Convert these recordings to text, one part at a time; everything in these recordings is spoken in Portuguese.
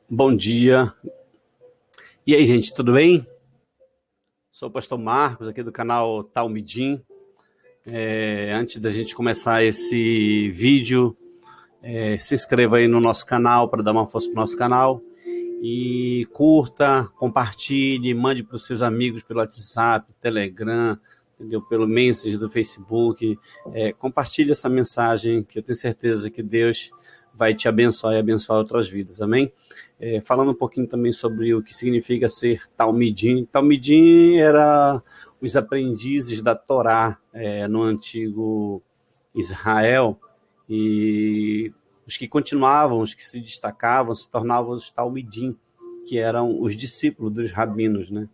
Bom dia. E aí, gente, tudo bem? Sou o pastor Marcos, aqui do canal Talmidim. Antes da gente começar esse vídeo, se inscreva aí no nosso canal para dar uma força para o nosso canal. E curta, compartilhe, mande para os seus amigos pelo WhatsApp, Telegram, entendeu? Pelo Messenger do Facebook. Compartilhe essa mensagem, que eu tenho certeza que Deus vai te abençoar e abençoar outras vidas, amém? Falando um pouquinho também sobre o que significa ser Talmidim. Talmidim era os aprendizes da Torá no antigo Israel, e os que continuavam, os que se destacavam, se tornavam os Talmidim, que eram os discípulos dos rabinos, né?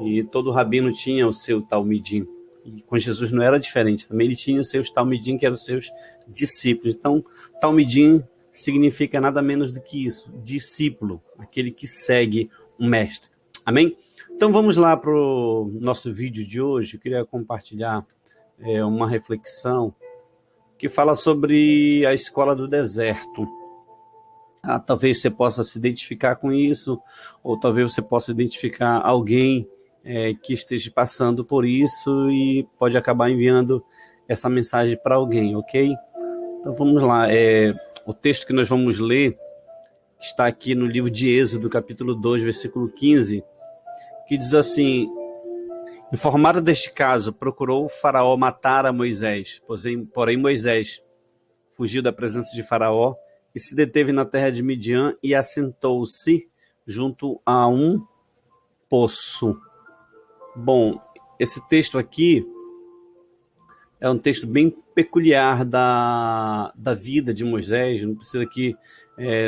E todo rabino tinha o seu Talmidim. E com Jesus não era diferente, também ele tinha os seus Talmidim, que eram os seus discípulos. Então, Talmidim significa nada menos do que isso, discípulo, aquele que segue um mestre. Amém? Então vamos lá para o nosso vídeo de hoje. Eu queria compartilhar uma reflexão que fala sobre a escola do deserto. Talvez você possa se identificar com isso, ou talvez você possa identificar alguém que esteja passando por isso e pode acabar enviando essa mensagem para alguém, ok? Então vamos lá. O texto que nós vamos ler está aqui no livro de Êxodo, capítulo 2, versículo 15, que diz assim: informado deste caso, procurou o faraó matar a Moisés, porém Moisés fugiu da presença de faraó e se deteve na terra de Midian e assentou-se junto a um poço. Bom, esse texto aqui é um texto bem peculiar da vida de Moisés. Não precisa aqui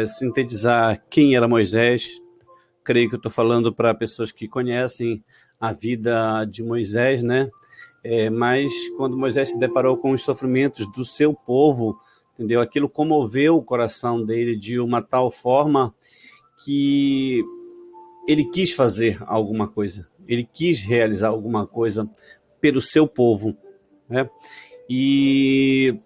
sintetizar quem era Moisés. Creio que eu estou falando para pessoas que conhecem a vida de Moisés, né? Mas quando Moisés se deparou com os sofrimentos do seu povo, entendeu? Aquilo comoveu o coração dele de uma tal forma que ele quis fazer alguma coisa. Ele quis realizar alguma coisa pelo seu povo, né? E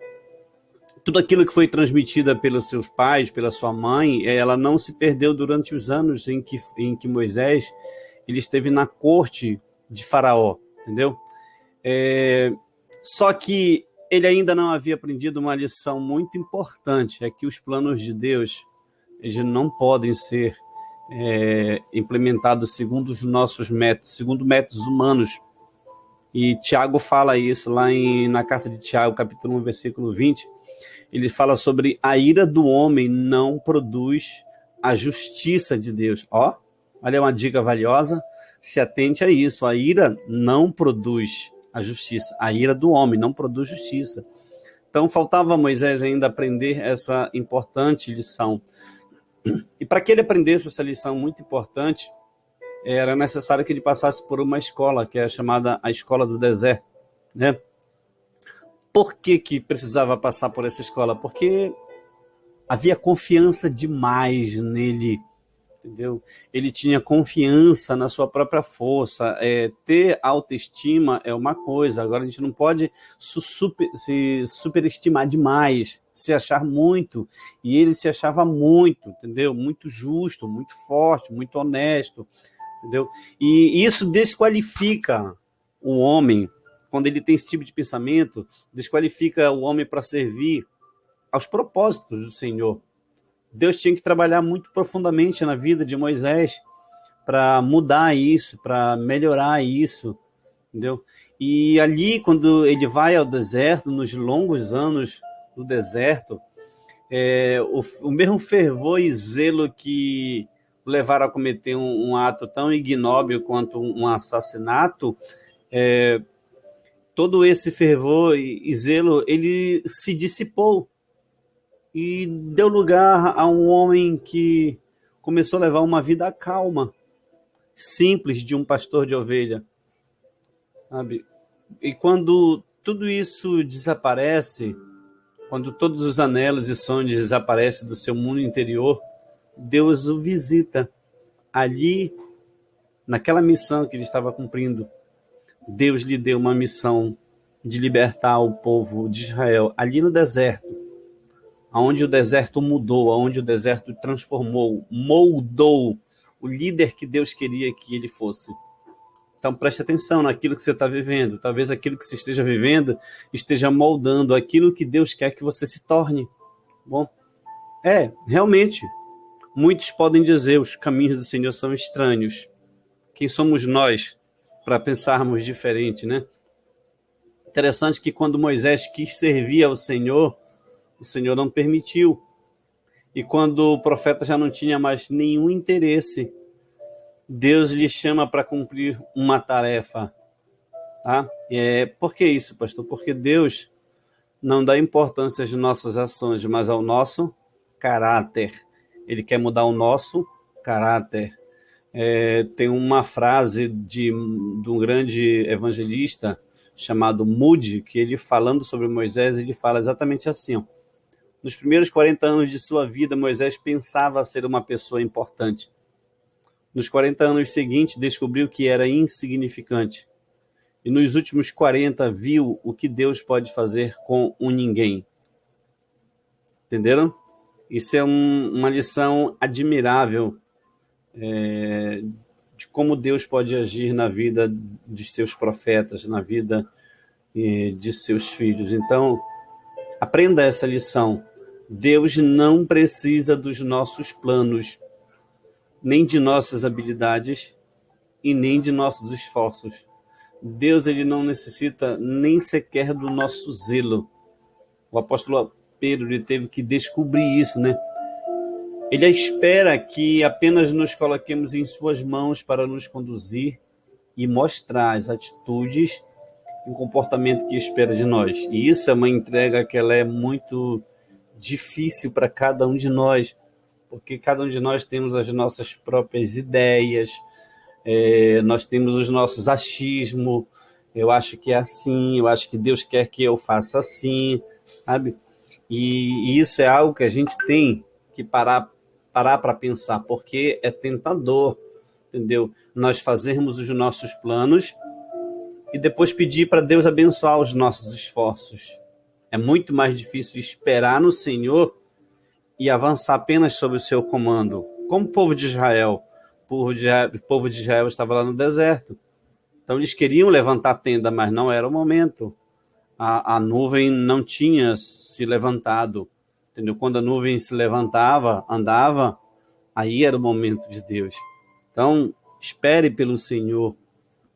tudo aquilo que foi transmitida pelos seus pais, pela sua mãe, ela não se perdeu durante os anos em que Moisés ele esteve na corte de Faraó, entendeu? Só que ele ainda não havia aprendido uma lição muito importante, é que os planos de Deus eles não podem ser implementados segundo os nossos métodos, segundo métodos humanos. E Tiago fala isso lá na carta de Tiago, capítulo 1, versículo 20. Ele fala sobre a ira do homem não produz a justiça de Deus. Olha uma dica valiosa, se atente a isso. A ira não produz a justiça. A ira do homem não produz justiça. Então faltava a Moisés ainda aprender essa importante lição. E para que ele aprendesse essa lição muito importante, era necessário que ele passasse por uma escola, que é chamada a Escola do Deserto, né? Por que precisava passar por essa escola? Porque havia confiança demais nele, entendeu? Ele tinha confiança na sua própria força. Ter autoestima é uma coisa, agora a gente não pode se superestimar demais, se achar muito, e ele se achava muito, entendeu? Muito justo, muito forte, muito honesto, entendeu? E isso desqualifica o homem. Quando ele tem esse tipo de pensamento, desqualifica o homem para servir aos propósitos do Senhor. Deus tinha que trabalhar muito profundamente na vida de Moisés para mudar isso, para melhorar isso, entendeu? E ali, quando ele vai ao deserto, nos longos anos do deserto, o mesmo fervor e zelo que o levaram a cometer um ato tão ignóbil quanto um assassinato, todo esse fervor e zelo, ele se dissipou e deu lugar a um homem que começou a levar uma vida calma, simples, de um pastor de ovelha, sabe? E quando tudo isso desaparece, quando todos os anelos e sonhos desaparecem do seu mundo interior, Deus o visita ali, naquela missão que ele estava cumprindo. Deus lhe deu uma missão de libertar o povo de Israel ali no deserto. aonde o deserto mudou, aonde o deserto transformou, moldou o líder que Deus queria que ele fosse. Então preste atenção naquilo que você está vivendo. Talvez aquilo que você esteja vivendo esteja moldando aquilo que Deus quer que você se torne. Bom, realmente, muitos podem dizer os caminhos do Senhor são estranhos. Quem somos nós para pensarmos diferente, né? Interessante que quando Moisés quis servir ao Senhor, o Senhor não permitiu. E quando o profeta já não tinha mais nenhum interesse, Deus lhe chama para cumprir uma tarefa. Tá? Por que isso, pastor? Porque Deus não dá importância às nossas ações, mas ao nosso caráter. Ele quer mudar o nosso caráter. Tem uma frase de um grande evangelista chamado Moody, que ele, falando sobre Moisés, ele fala exatamente assim, ó. Nos primeiros 40 anos de sua vida, Moisés pensava ser uma pessoa importante. Nos 40 anos seguintes, descobriu que era insignificante. E nos últimos 40, viu o que Deus pode fazer com um ninguém. Entenderam? Isso é uma lição admirável de como Deus pode agir na vida de seus profetas, na vida de seus filhos. Então, aprenda essa lição. Deus não precisa dos nossos planos, nem de nossas habilidades e nem de nossos esforços. Deus, ele não necessita nem sequer do nosso zelo. O apóstolo Pedro, ele teve que descobrir isso, né? Ele espera que apenas nos coloquemos em suas mãos para nos conduzir e mostrar as atitudes e o comportamento que espera de nós. E isso é uma entrega que ela é muito difícil para cada um de nós, porque cada um de nós temos as nossas próprias ideias, nós temos os nossos achismos. Eu acho que é assim, eu acho que Deus quer que eu faça assim, sabe? E isso é algo que a gente tem que parar para pensar, porque é tentador, entendeu? Nós fazermos os nossos planos e depois pedir para Deus abençoar os nossos esforços. É muito mais difícil esperar no Senhor e avançar apenas sob o seu comando. Como o povo de Israel. O povo de Israel estava lá no deserto. Então eles queriam levantar a tenda, mas não era o momento. A nuvem não tinha se levantado. Entendeu? Quando a nuvem se levantava, andava, aí era o momento de Deus. Então, espere pelo Senhor.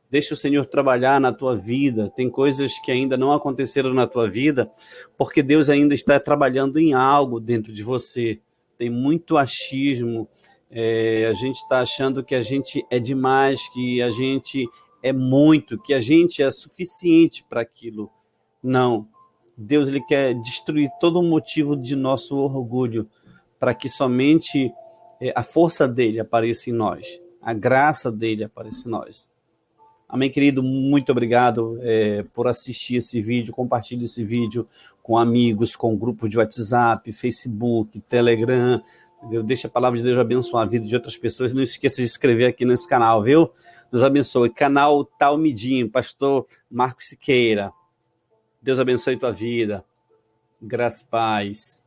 Deixa o Senhor trabalhar na tua vida. Tem coisas que ainda não aconteceram na tua vida, porque Deus ainda está trabalhando em algo dentro de você. Tem muito achismo. A gente está achando que a gente é demais, que a gente é muito, que a gente é suficiente para aquilo. Não. Deus, ele quer destruir todo o motivo de nosso orgulho, para que somente a força dele apareça em nós, a graça dele apareça em nós. Amém, querido? Muito obrigado por assistir esse vídeo. Compartilhe esse vídeo com amigos, com grupos de WhatsApp, Facebook, Telegram. Deixa a palavra de Deus abençoar a vida de outras pessoas. Não esqueça de se inscrever aqui nesse canal, viu? Deus abençoe. Canal Talmidim, pastor Marcos Siqueira. Deus abençoe tua vida. Graça e paz.